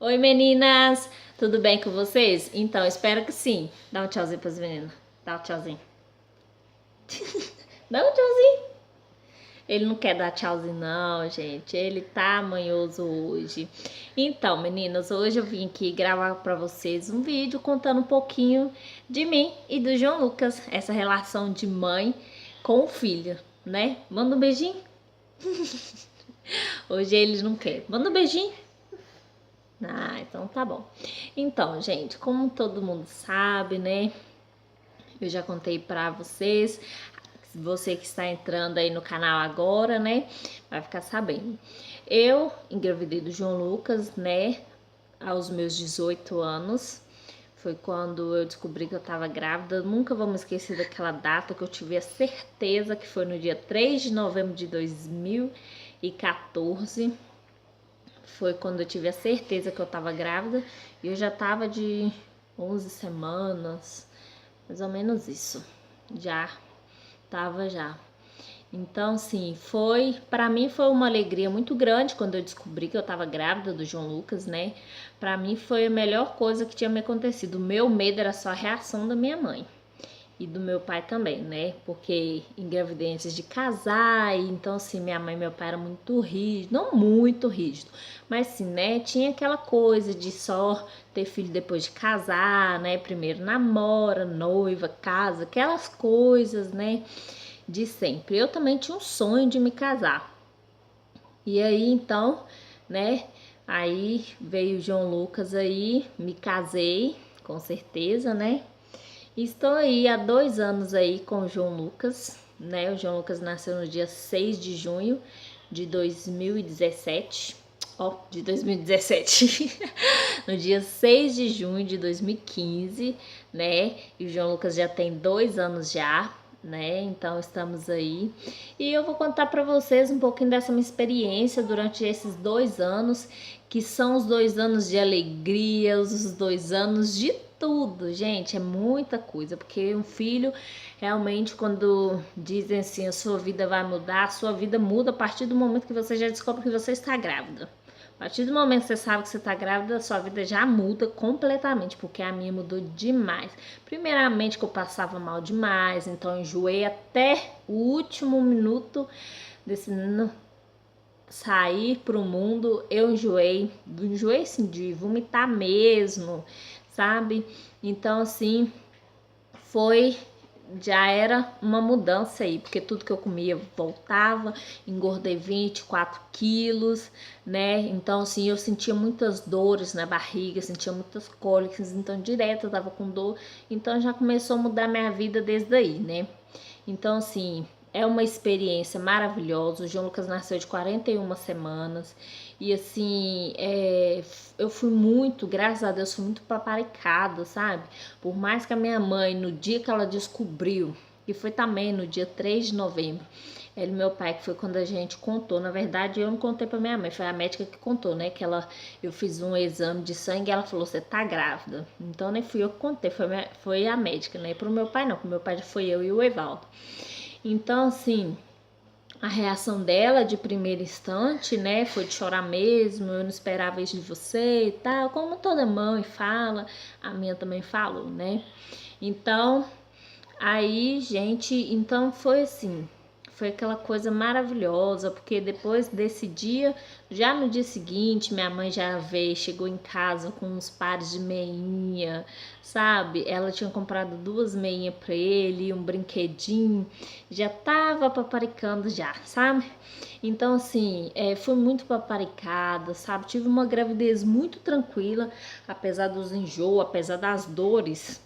Oi meninas, tudo bem com vocês? Então, espero que sim. Dá um tchauzinho pras meninas. Dá um tchauzinho. Dá um tchauzinho. Ele não quer dar tchauzinho não, gente. Ele tá manhoso hoje. Então, meninas, hoje eu vim aqui gravar pra vocês um vídeo contando um pouquinho de mim e do João Lucas. Essa relação de mãe com o filho, né? Manda um beijinho. Hoje eles não querem. Manda um beijinho. Ah, então tá bom. Então, gente, como todo mundo sabe, né? Eu já contei pra vocês. Você que está entrando aí no canal agora, né? Vai ficar sabendo. Eu engravidei do João Lucas, né? Aos meus 18 anos. Foi quando eu descobri que eu tava grávida. Nunca vou me esquecer daquela data que eu tive a certeza que foi no dia 3 de novembro de 2014. Foi quando eu tive a certeza que eu tava grávida e eu já tava de 11 semanas, mais ou menos isso. Já tava já. Então, sim, para mim foi uma alegria muito grande quando eu descobri que eu tava grávida do João Lucas, né? Para mim foi a melhor coisa que tinha me acontecido. O meu medo era só a reação da minha mãe. E do meu pai também, né? Porque engravidei antes de casar, e então assim, minha mãe e meu pai eram muito rígidos, não muito rígido, mas assim, né? Tinha aquela coisa de só ter filho depois de casar, né? Primeiro namora, noiva, casa, aquelas coisas, né? De sempre. Eu também tinha um sonho de me casar. E aí, então, né? Aí veio o João Lucas aí, me casei, com certeza, né? Estou aí há 2 anos aí com o João Lucas, né? O João Lucas nasceu no dia 6 de junho de 2017. Ó, de 2017. No dia 6 de junho de 2015, né? E o João Lucas já tem 2 anos já, né? Então estamos aí. E eu vou contar para vocês um pouquinho dessa minha experiência durante esses 2 anos, que são os 2 anos de alegria, os 2 anos de tudo, gente, é muita coisa, porque um filho realmente, quando dizem assim, a sua vida vai mudar, a sua vida muda a partir do momento que você já descobre que você está grávida. A partir do momento que você sabe que você está grávida, a sua vida já muda completamente, porque a minha mudou demais. Primeiramente que eu passava mal demais, então eu enjoei até o último minuto desse sair pro mundo, eu enjoei assim de vomitar mesmo, sabe? Então assim, foi já era uma mudança aí, porque tudo que eu comia voltava, engordei 24 quilos, né? Então, assim, eu sentia muitas dores na barriga, sentia muitas cólicas, então direto eu tava com dor, então já começou a mudar minha vida desde aí, né? Então, assim, é uma experiência maravilhosa. O João Lucas nasceu de 41 semanas. E, assim, eu fui muito, graças a Deus, fui muito paparicada, sabe? Por mais que a minha mãe, no dia que ela descobriu, que foi também no dia 3 de novembro, ela e meu pai, que foi quando a gente contou. Na verdade, eu não contei pra minha mãe, foi a médica que contou, né? Que eu fiz um exame de sangue e ela falou: você tá grávida. Então, nem fui eu que contei, foi a médica, né? E pro meu pai, não, pro meu pai foi eu e o Evaldo. Então, assim, a reação dela de primeiro instante, né, foi de chorar mesmo, eu não esperava isso de você e tal, como toda mãe fala, a minha também falou, né? Então, aí, gente, então foi assim, foi aquela coisa maravilhosa, porque depois desse dia, já no dia seguinte, minha mãe já veio, chegou em casa com uns pares de meinha, sabe? Ela tinha comprado 2 meinhas pra ele, um brinquedinho, já tava paparicando já, sabe? Então, assim, fui muito paparicada, sabe? Tive uma gravidez muito tranquila, apesar dos enjoos, apesar das dores.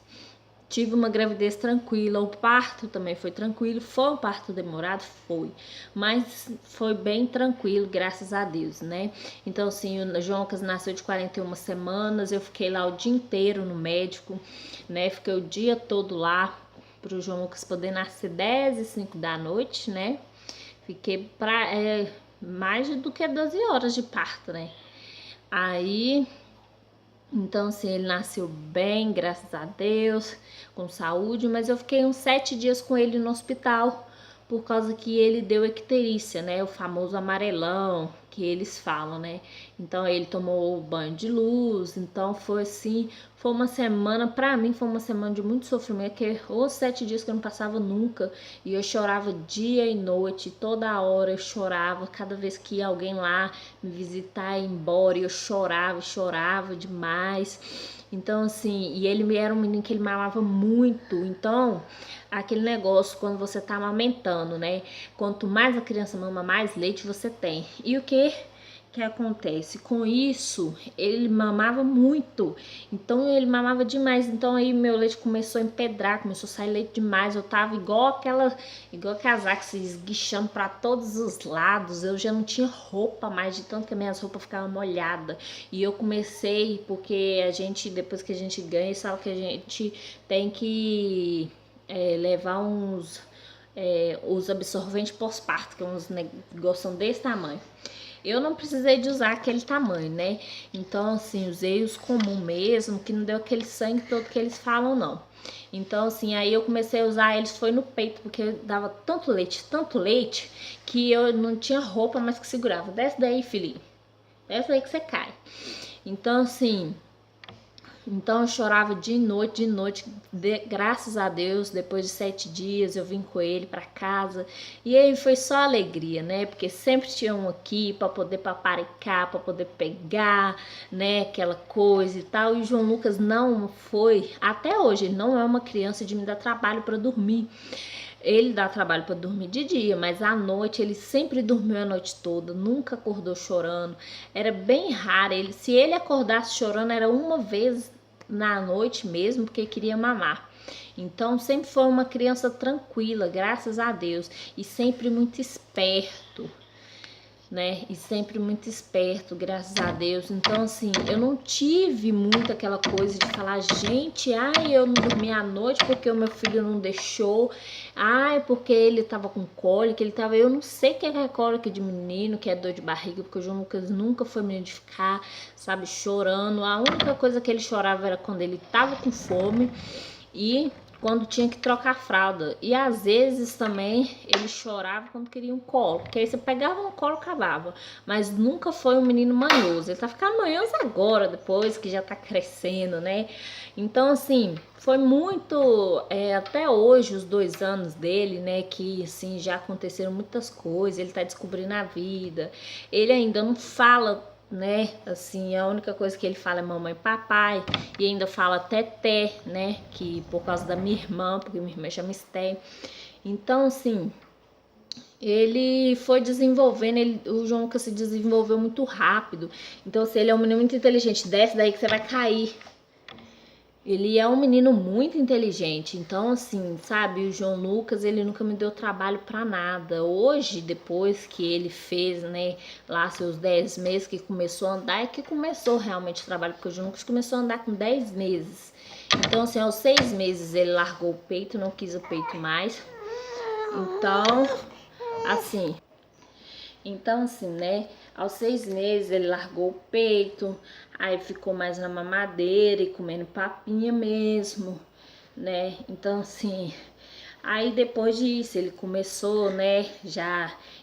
Tive uma gravidez tranquila, o parto também foi tranquilo, foi um parto demorado, foi, mas foi bem tranquilo, graças a Deus, né? Então, assim, o João Lucas nasceu de 41 semanas, eu fiquei lá o dia inteiro no médico, né? Fiquei o dia todo lá pro João Lucas poder nascer 10h05 da noite, né? Fiquei mais do que 12 horas de parto, né? Aí então, assim, ele nasceu bem, graças a Deus, com saúde, mas eu fiquei uns 7 dias com ele no hospital, por causa que ele deu icterícia, né? O famoso amarelão, que eles falam, né? Então ele tomou banho de luz, então foi assim, foi uma semana, pra mim foi uma semana de muito sofrimento, que os 7 dias que eu não passava nunca, e eu chorava dia e noite, toda hora eu chorava, cada vez que ia alguém lá me visitar e ir embora, eu chorava demais. Então assim, e ele era um menino que ele mamava muito, então aquele negócio quando você tá amamentando, né? Quanto mais a criança mama, mais leite você tem. E o que acontece? Com isso, ele mamava muito. Então ele mamava demais. Então aí meu leite começou a empedrar, começou a sair leite demais. Eu tava igual casaco se esguichando para todos os lados. Eu já não tinha roupa mais, de tanto que minhas roupas ficavam molhadas. E eu comecei, porque a gente, depois que a gente ganha, sabe que a gente tem que levar os absorventes pós-parto, que é uns negócios desse tamanho. Eu não precisei de usar aquele tamanho, né? Então, assim, usei os comuns mesmo, que não deu aquele sangue todo que eles falam, não. Então, assim, aí eu comecei a usar eles, foi no peito, porque eu dava tanto leite, que eu não tinha roupa mais que segurava. Desce daí, filhinho. Desce daí que você cai. Então, assim, então eu chorava de noite, graças a Deus, depois de 7 dias eu vim com ele para casa, e aí foi só alegria, né, porque sempre tinha um aqui para poder paparicar, para poder pegar, né, aquela coisa e tal, e o João Lucas não foi, até hoje, ele não é uma criança de me dar trabalho para dormir. Ele dá trabalho para dormir de dia, mas à noite ele sempre dormiu a noite toda, nunca acordou chorando. Era bem raro, se ele acordasse chorando era uma vez na noite mesmo, porque queria mamar. Então sempre foi uma criança tranquila, graças a Deus, e sempre muito esperto, né? E sempre muito esperto, graças a Deus. Então, assim, eu não tive muito aquela coisa de falar, gente, ai, eu não dormi à noite porque o meu filho não deixou, ai, porque ele tava com cólica, eu não sei o que é cólica de menino, que é dor de barriga, porque o João Lucas nunca foi menino de ficar, sabe, chorando. A única coisa que ele chorava era quando ele tava com fome e quando tinha que trocar a fralda. E às vezes também ele chorava quando queria um colo, porque aí você pegava no colo e cavava. Mas nunca foi um menino manhoso. Ele tá ficando manhoso agora, depois que já tá crescendo, né? Então, assim, foi muito, até hoje, os 2 anos dele, né, que, assim, já aconteceram muitas coisas, ele tá descobrindo a vida. Ele ainda não fala, né, assim, a única coisa que ele fala é mamãe e papai, e ainda fala teté, né, que por causa da minha irmã, porque minha irmã chama Esté. Então, assim, ele foi desenvolvendo, o João Lucas se desenvolveu muito rápido. Então, assim, ele é um menino muito inteligente, desce daí que você vai cair. Ele é um menino muito inteligente, então assim, sabe, o João Lucas, ele nunca me deu trabalho pra nada. Hoje, depois que ele fez, né, lá seus 10 meses que começou a andar, é que começou realmente o trabalho, porque o João Lucas começou a andar com 10 meses. Então assim, aos 6 meses ele largou o peito, não quis o peito mais. Assim, então assim, né, aos 6 meses ele largou o peito, aí ficou mais na mamadeira e comendo papinha mesmo, né? Então assim, aí depois disso ele começou, né,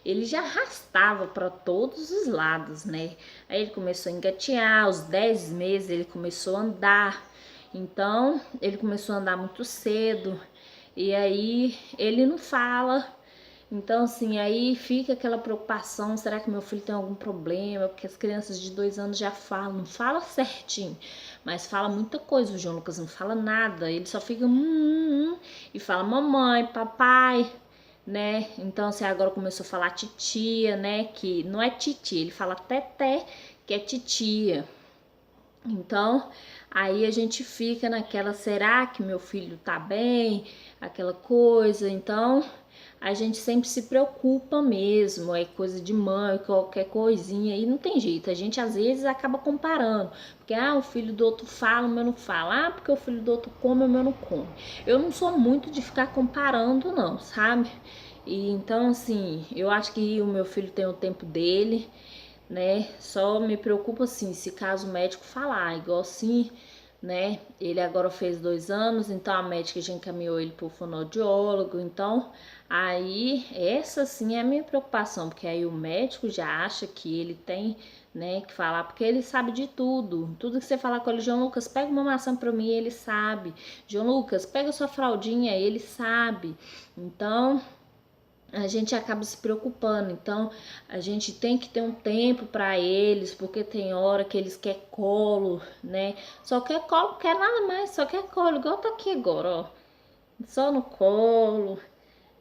ele já arrastava para todos os lados, né? Aí ele começou a engatear, aos 10 meses ele começou a andar. Então, ele começou a andar muito cedo. E aí ele não fala. Então, assim, aí fica aquela preocupação, será que meu filho tem algum problema? Porque as crianças de 2 anos já falam, não fala certinho, mas fala muita coisa. O João Lucas não fala nada, ele só fica e fala mamãe, papai, né? Então, assim, agora começou a falar titia, né? Que não é titia, ele fala teté, que é titia. Então, aí a gente fica naquela, será que meu filho tá bem? Aquela coisa, então a gente sempre se preocupa mesmo, é coisa de mãe, qualquer coisinha, aí não tem jeito, a gente às vezes acaba comparando, porque o filho do outro fala, o meu não fala, porque o filho do outro come, o meu não come. Eu não sou muito de ficar comparando não, sabe? E então assim, eu acho que o meu filho tem o tempo dele, né? Só me preocupa assim, se caso o médico falar, igual assim, né? Ele agora fez 2 anos, então a médica já encaminhou ele pro fonoaudiólogo. Então, aí, essa sim é a minha preocupação, porque aí o médico já acha que ele tem, né, que falar, porque ele sabe de tudo. Tudo que você falar com ele, João Lucas, pega uma maçã pra mim, ele sabe. João Lucas, pega sua fraldinha, ele sabe. Então, a gente acaba se preocupando. Então, a gente tem que ter um tempo para eles, porque tem hora que eles querem colo, né? Só quer colo, quer nada mais, só quer colo, igual tá aqui agora, ó. Só no colo,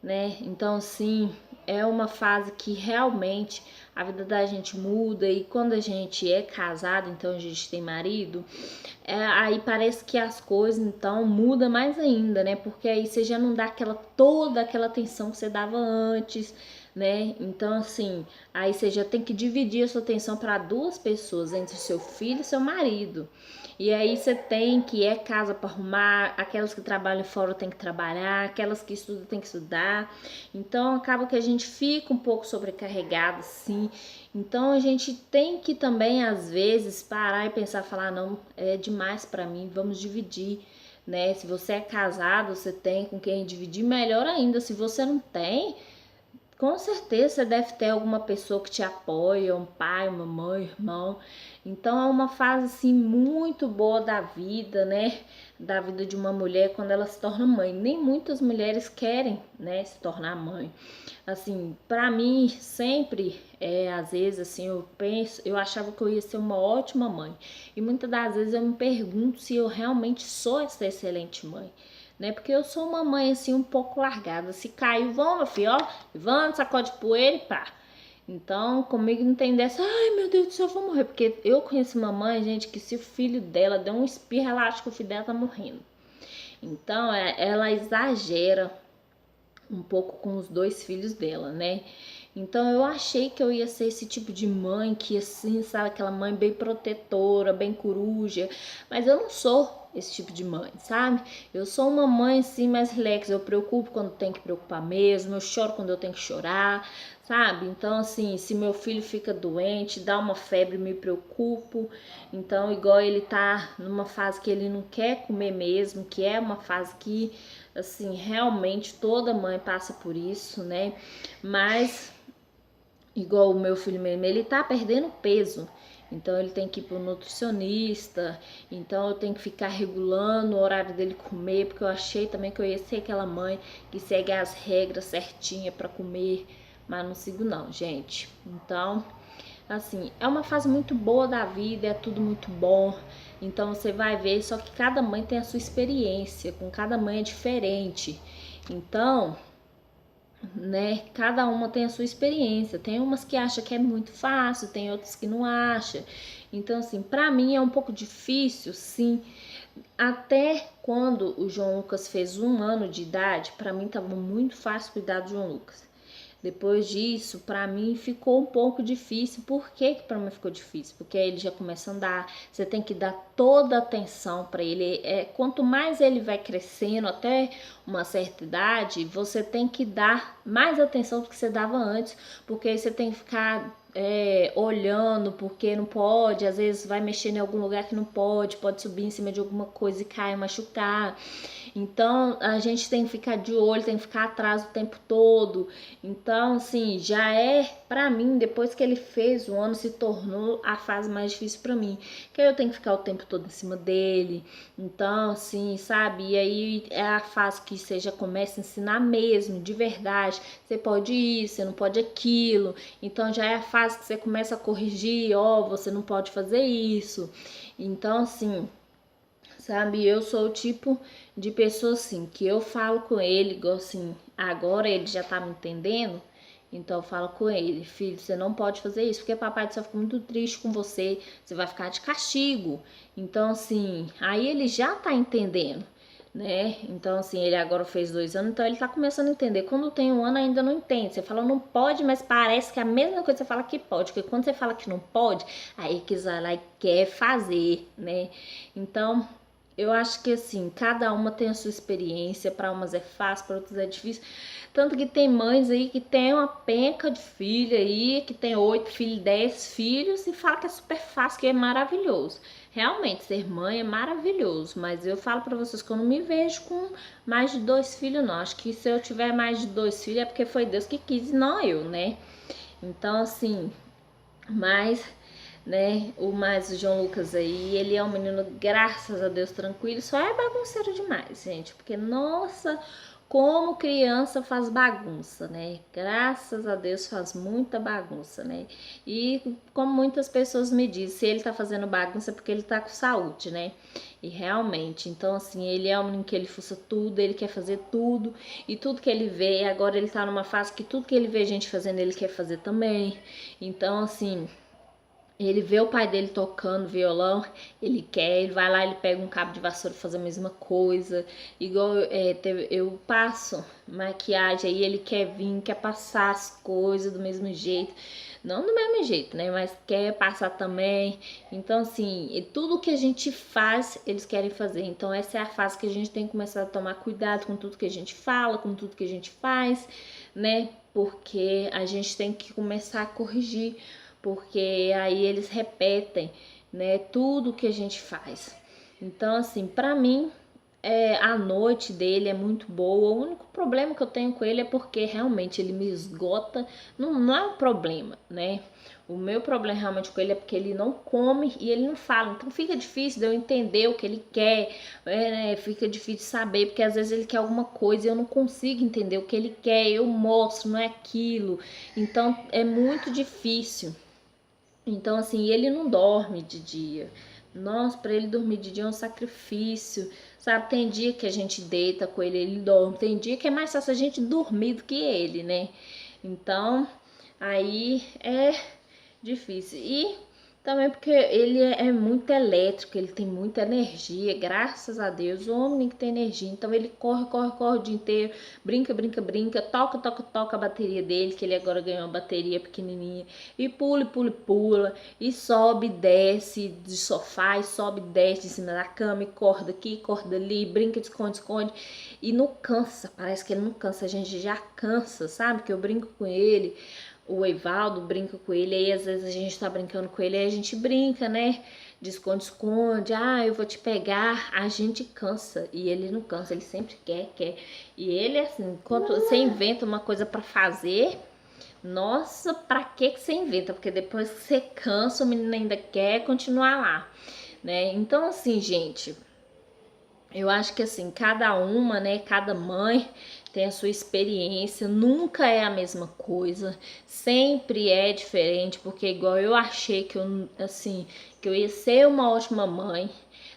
né? Então, sim, é uma fase que realmente a vida da gente muda, e quando a gente é casado, então a gente tem marido, aí parece que as coisas então muda mais ainda, né? Porque aí você já não dá toda aquela atenção que você dava antes, né? Então assim, aí você já tem que dividir a sua atenção para 2 pessoas, entre seu filho e seu marido. E aí você tem que casa para arrumar, aquelas que trabalham fora tem que trabalhar, aquelas que estudam tem que estudar. Então acaba que a gente fica um pouco sobrecarregado, sim. Então a gente tem que também às vezes parar e pensar, falar, não, é demais para mim, vamos dividir, né? Se você é casado, você tem com quem dividir, melhor ainda. Se você não tem, com certeza você deve ter alguma pessoa que te apoia, um pai, uma mãe, irmão. Então é uma fase assim muito boa da vida, né? Da vida de uma mulher quando ela se torna mãe. Nem muitas mulheres querem, né, se tornar mãe. Assim, pra mim sempre às vezes assim, eu achava que eu ia ser uma ótima mãe. E muitas das vezes eu me pergunto se eu realmente sou essa excelente mãe, né? Porque eu sou uma mãe assim um pouco largada. Se caiu, vamos, meu filho, ó, levanta, sacode poeira e pá. Então, comigo não tem dessa, ai meu Deus do céu, eu vou morrer. Porque eu conheço uma mãe, gente, que se o filho dela der um espirro, ela acha que o filho dela tá morrendo. Então, ela exagera um pouco com os 2 filhos dela, né? Então eu achei que eu ia ser esse tipo de mãe que assim, sabe, aquela mãe bem protetora, bem coruja, mas eu não sou esse tipo de mãe, sabe? Eu sou uma mãe assim mais relax, eu preocupo quando tem que preocupar mesmo, eu choro quando eu tenho que chorar, sabe? Então assim, se meu filho fica doente, dá uma febre, me preocupo. Então, igual ele tá numa fase que ele não quer comer mesmo, que é uma fase que assim, realmente toda mãe passa por isso, né? Mas igual o meu filho mesmo, ele tá perdendo peso. Então ele tem que ir pro nutricionista. Então eu tenho que ficar regulando o horário dele comer, porque eu achei também que eu ia ser aquela mãe que segue as regras certinha para comer, mas não sigo não, gente. Então, assim, é uma fase muito boa da vida, é tudo muito bom. Então você vai ver, só que cada mãe tem a sua experiência, com cada mãe é diferente. Então, né, cada uma tem a sua experiência. Tem umas que acham que é muito fácil, tem outras que não acham. Então, assim, pra mim é um pouco difícil, sim. Até quando o João Lucas fez 1 ano de idade, pra mim tava muito fácil cuidar do João Lucas. Depois disso, para mim ficou um pouco difícil. Por que que para mim ficou difícil? Porque aí ele já começa a andar, você tem que dar toda a atenção para ele. Quanto mais ele vai crescendo até uma certa idade, você tem que dar mais atenção do que você dava antes, porque aí você tem que ficar olhando, porque não pode, às vezes vai mexer em algum lugar que não pode, pode subir em cima de alguma coisa e cair, machucar. Então a gente tem que ficar de olho, tem que ficar atrás o tempo todo. Então, assim, já pra mim, depois que ele fez 1 ano, se tornou a fase mais difícil pra mim. Que aí eu tenho que ficar o tempo todo em cima dele. Então, assim, sabe? E aí é a fase que você já começa a ensinar mesmo, de verdade. Você pode isso, você não pode aquilo. Então já é a fase que você começa a corrigir, ó, você não pode fazer isso. Então, assim, sabe, eu sou o tipo de pessoa assim, que eu falo com ele, igual assim, agora ele já tá me entendendo, então eu falo com ele, filho, você não pode fazer isso, porque papai do céu fica muito triste com você, você vai ficar de castigo. Então, assim, aí ele já tá entendendo, né? Então, assim, ele agora fez 2 anos, então ele tá começando a entender. Quando tem 1 ano, ainda não entende. Você fala não pode, mas parece que é a mesma coisa que você fala que pode, porque quando você fala que não pode, aí que vai lá e quer fazer, né? Então, Eu acho que assim, cada uma tem a sua experiência, para umas é fácil, para outras é difícil. Tanto que tem mães aí que tem uma penca de filho aí, que tem 8 filhos, 10 filhos e fala que é super fácil, que é maravilhoso. Realmente, ser mãe é maravilhoso, mas eu falo para vocês que eu não me vejo com mais de 2 filhos, não. Acho que se eu tiver mais de 2 filhos é porque foi Deus que quis e não eu, né? Então, assim, mas né? O João Lucas aí, ele é um menino, graças a Deus, tranquilo, só é bagunceiro demais, gente, porque nossa, como criança faz bagunça, né? Graças a Deus faz muita bagunça, né? E como muitas pessoas me dizem, se ele tá fazendo bagunça é porque ele tá com saúde, né? E realmente, então assim, ele é um menino que ele fuça tudo, ele quer fazer tudo, e tudo que ele vê, agora ele tá numa fase que tudo que ele vê gente fazendo, ele quer fazer também. Então assim, ele vê o pai dele tocando violão, ele quer, ele vai lá, ele pega um cabo de vassoura e faz a mesma coisa. Igual eu passo maquiagem, aí ele quer vir, quer passar as coisas do mesmo jeito. Não do mesmo jeito, né? Mas quer passar também. Então, assim, tudo que a gente faz, eles querem fazer. Então, essa é a fase que a gente tem que começar a tomar cuidado com tudo que a gente fala, com tudo que a gente faz, né? Porque a gente tem que começar a corrigir, porque aí eles repetem, né, tudo que a gente faz. Então, assim, para mim, a noite dele é muito boa. O único problema que eu tenho com ele é porque realmente ele me esgota. Não, não é um problema, né? O meu problema realmente com ele é porque ele não come e ele não fala. Então fica difícil de eu entender o que ele quer, né? Fica difícil de saber, porque às vezes ele quer alguma coisa e eu não consigo entender o que ele quer. Eu mostro, não é aquilo. Então é muito difícil. Então, assim, ele não dorme de dia. Nossa, para ele dormir de dia é um sacrifício, sabe? Tem dia que a gente deita com ele, ele dorme. Tem dia que é mais fácil a gente dormir do que ele, né? Então, aí é difícil. E também porque ele é muito elétrico, ele tem muita energia, graças a Deus, o homem que tem energia. Então ele corre, corre, corre o dia inteiro, brinca, brinca, brinca, toca, toca, toca a bateria dele, que ele agora ganhou uma bateria pequenininha, e pula, pula, pula, e sobe, desce de sofá, e sobe, desce de cima da cama, e corda aqui, corda ali, brinca, esconde, esconde, e não cansa, parece que ele não cansa, a gente já cansa, sabe? Que eu brinco com ele. O Evaldo brinca com ele, aí às vezes a gente tá brincando com ele, aí a gente brinca, né? De esconde-esconde, eu vou te pegar, a gente cansa, e ele não cansa, ele sempre quer, quer. E ele, assim, quando você inventa uma coisa para fazer, nossa, pra que você inventa? Porque depois que você cansa, o menino ainda quer continuar lá, né? Então, assim, gente, eu acho que assim, cada uma, né, cada mãe tem a sua experiência, nunca é a mesma coisa, sempre é diferente, porque igual eu achei que eu, assim, que eu ia ser uma ótima mãe.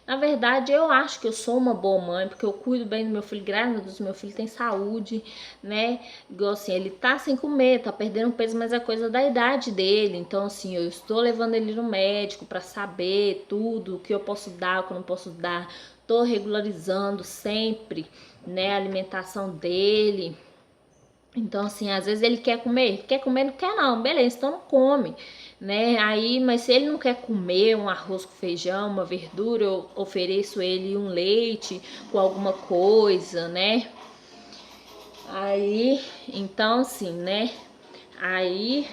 Na verdade, eu acho que eu sou uma boa mãe, porque eu cuido bem do meu filho, graças a Deus, meu filho tem saúde, né? Igual assim, ele tá sem comer, tá perdendo peso, mas é coisa da idade dele. Então, assim, eu estou levando ele no médico para saber tudo, o que eu posso dar, o que eu não posso dar. Tô regularizando sempre, né, a alimentação dele. Então, assim, às vezes ele quer comer, não quer não, beleza, então não come, né? Aí, mas se ele não quer comer um arroz com feijão, uma verdura, eu ofereço ele um leite com alguma coisa, né? Aí, então, assim, né? Aí,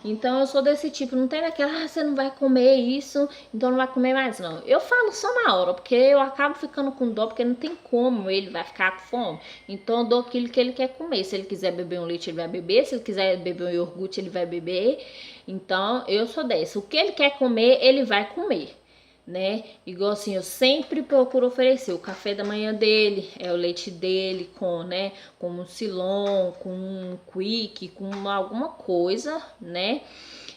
então eu sou desse tipo, não tem daquela, você não vai comer isso, então não vai comer mais, não. Eu falo só na hora, porque eu acabo ficando com dó, porque não tem como, ele vai ficar com fome. Então eu dou aquilo que ele quer comer. Se ele quiser beber um leite, ele vai beber. Se ele quiser beber um iogurte, ele vai beber. Então eu sou dessa. O que ele quer comer, ele vai comer, né? Igual assim, eu sempre procuro oferecer o café da manhã dele, o leite dele com, né, com um Silon, com um Quick, com alguma coisa, né?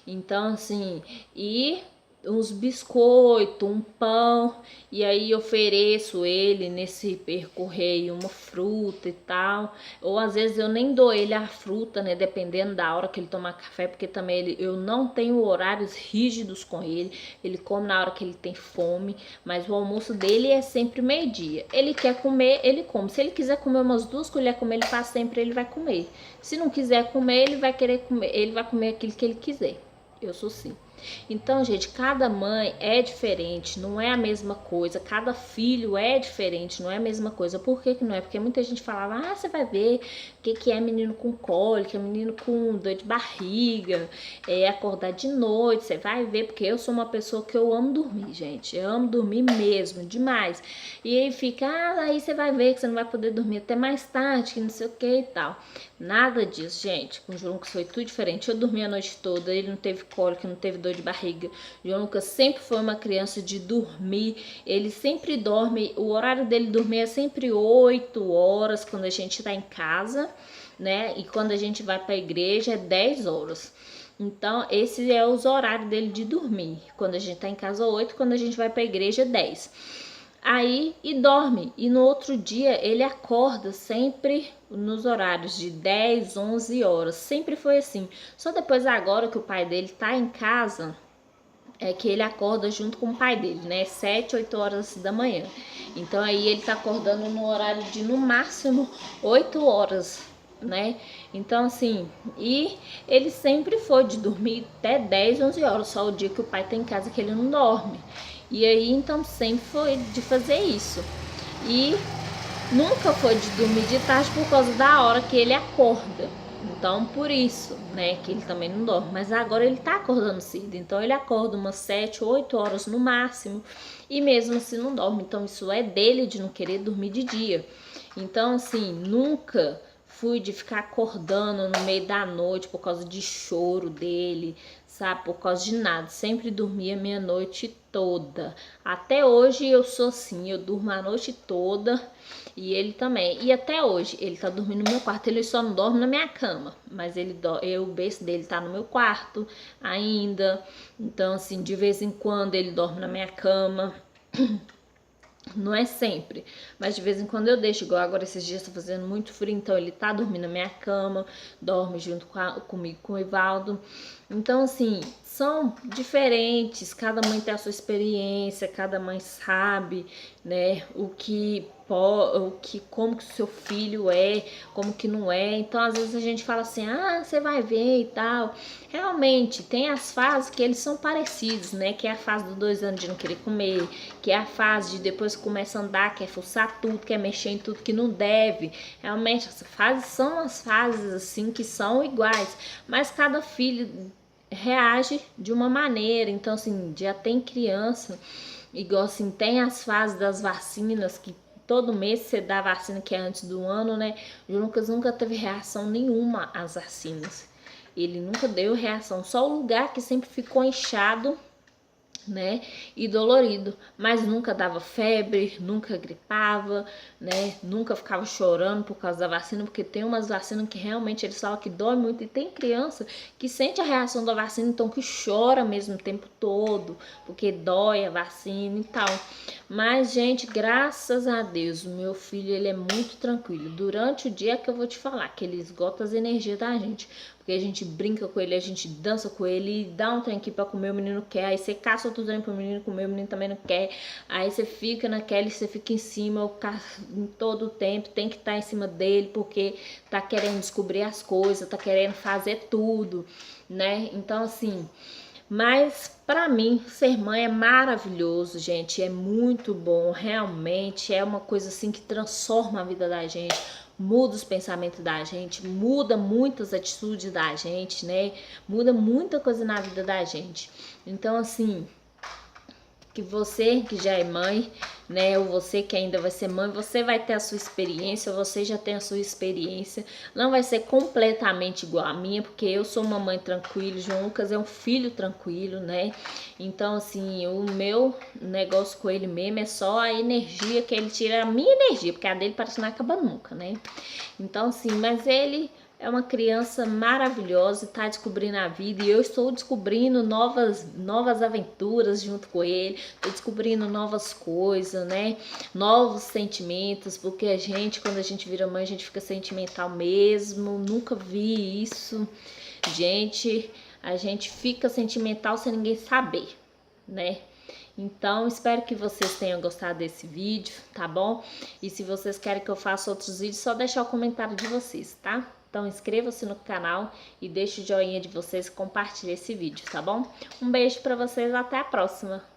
Então assim, e uns biscoitos, um pão, e aí ofereço ele nesse percorrer uma fruta e tal, ou às vezes eu nem dou ele a fruta, né, dependendo da hora que ele tomar café, porque também eu não tenho horários rígidos com ele, ele come na hora que ele tem fome, mas o almoço dele é sempre meio-dia, ele quer comer, ele come, se ele quiser comer umas 2 colheres como ele faz sempre, ele vai comer, se não quiser comer, ele vai querer comer, ele vai comer aquilo que ele quiser, eu sou assim. Então, gente, cada mãe é diferente, não é a mesma coisa. Cada filho é diferente, não é a mesma coisa. Por que que não é? Porque muita gente falava, ah, você vai ver o que que é menino com cólica, menino com dor de barriga, acordar de noite, você vai ver. Porque eu sou uma pessoa que eu amo dormir, gente. Eu amo dormir mesmo, demais. E aí fica, ah, aí você vai ver que você não vai poder dormir até mais tarde, que não sei o que e tal. Nada disso, gente. Com o João Lucas foi tudo diferente. Eu dormi a noite toda, ele não teve cólica, não teve dor de barriga. O João Lucas sempre foi uma criança de dormir. Ele sempre dorme, o horário dele dormir é sempre 8 horas quando a gente tá em casa, né? E quando a gente vai pra igreja é 10 horas. Então, esse é os horários dele de dormir. Quando a gente tá em casa 8, quando a gente vai pra igreja 10. Aí e dorme, e no outro dia ele acorda sempre nos horários de 10, 11 horas, sempre foi assim. Só depois agora que o pai dele tá em casa, é que ele acorda junto com o pai dele, né, 7, 8 horas da manhã. Então aí ele tá acordando no horário de no máximo 8 horas, né? Então assim, e ele sempre foi de dormir até 10, 11 horas, só o dia que o pai tá em casa que ele não dorme. E aí, então, sempre foi de fazer isso. E nunca foi de dormir de tarde por causa da hora que ele acorda. Então, por isso, né, que ele também não dorme. Mas agora ele tá acordando cedo. Então, ele acorda umas 7, 8 horas no máximo. E mesmo assim não dorme. Então, isso é dele de não querer dormir de dia. Então, assim, nunca fui de ficar acordando no meio da noite por causa de choro dele, sabe? Por causa de nada. Sempre dormia meia-noite toda. Até hoje eu sou assim, eu durmo a noite toda e ele também. E até hoje ele tá dormindo no meu quarto, ele só não dorme na minha cama, mas o berço dele tá no meu quarto ainda. Então assim, de vez em quando ele dorme na minha cama. Não é sempre, mas de vez em quando eu deixo, igual agora esses dias tá fazendo muito frio, então ele tá dormindo na minha cama, dorme junto comigo, com o Ivaldo. Então assim, são diferentes, cada mãe tem a sua experiência, cada mãe sabe, né, como que o seu filho é, como que não é. Então às vezes a gente fala assim, ah, você vai ver e tal. Realmente tem as fases que eles são parecidos, né, que é a fase dos 2 anos de não querer comer, que é a fase de depois que começa a andar, quer fuçar tudo, quer mexer em tudo que não deve. Realmente essas fases são as fases assim que são iguais, mas cada filho reage de uma maneira. Então assim, já tem criança igual assim, tem as fases das vacinas que todo mês você dá a vacina, que é antes do ano, né? O Lucas nunca teve reação nenhuma às vacinas. Ele nunca deu reação, só o lugar que sempre ficou inchado, né, e dolorido, mas nunca dava febre, nunca gripava, né, nunca ficava chorando por causa da vacina, porque tem umas vacinas que realmente eles falam que dói muito, e tem criança que sente a reação da vacina, então que chora mesmo o tempo todo, porque dói a vacina e tal. Mas, gente, graças a Deus, o meu filho, ele é muito tranquilo. Durante o dia é que eu vou te falar, que ele esgota as energias da gente, porque a gente brinca com ele, a gente dança com ele, dá um trem aqui pra comer, o menino quer, aí você caça outro trem pro menino comer, o menino também não quer, aí você fica naquela, você fica em cima, em todo o tempo, tem que estar em cima dele, porque tá querendo descobrir as coisas, tá querendo fazer tudo, né? Então, assim, mas pra mim, ser mãe é maravilhoso, gente, é muito bom, realmente, é uma coisa assim que transforma a vida da gente, muda os pensamentos da gente, muda muitas atitudes da gente, né? Muda muita coisa na vida da gente. Então, assim, que você que já é mãe, né, ou você que ainda vai ser mãe, você vai ter a sua experiência, você já tem a sua experiência, não vai ser completamente igual a minha, porque eu sou uma mãe tranquila, João Lucas é um filho tranquilo, né, então assim, o meu negócio com ele mesmo é só a energia que ele tira, a minha energia, porque a dele parece que não acaba nunca, né, então assim, mas ele é uma criança maravilhosa, está descobrindo a vida, e eu estou descobrindo novas aventuras junto com ele, estou descobrindo novas coisas, né? Novos sentimentos, porque a gente, quando a gente vira mãe, a gente fica sentimental mesmo, nunca vi isso. Gente, a gente fica sentimental sem ninguém saber, né? Então, espero que vocês tenham gostado desse vídeo, tá bom? E se vocês querem que eu faça outros vídeos, só deixar o comentário de vocês, tá? Então, inscreva-se no canal e deixe o joinha de vocês e compartilhe esse vídeo, tá bom? Um beijo pra vocês, até a próxima!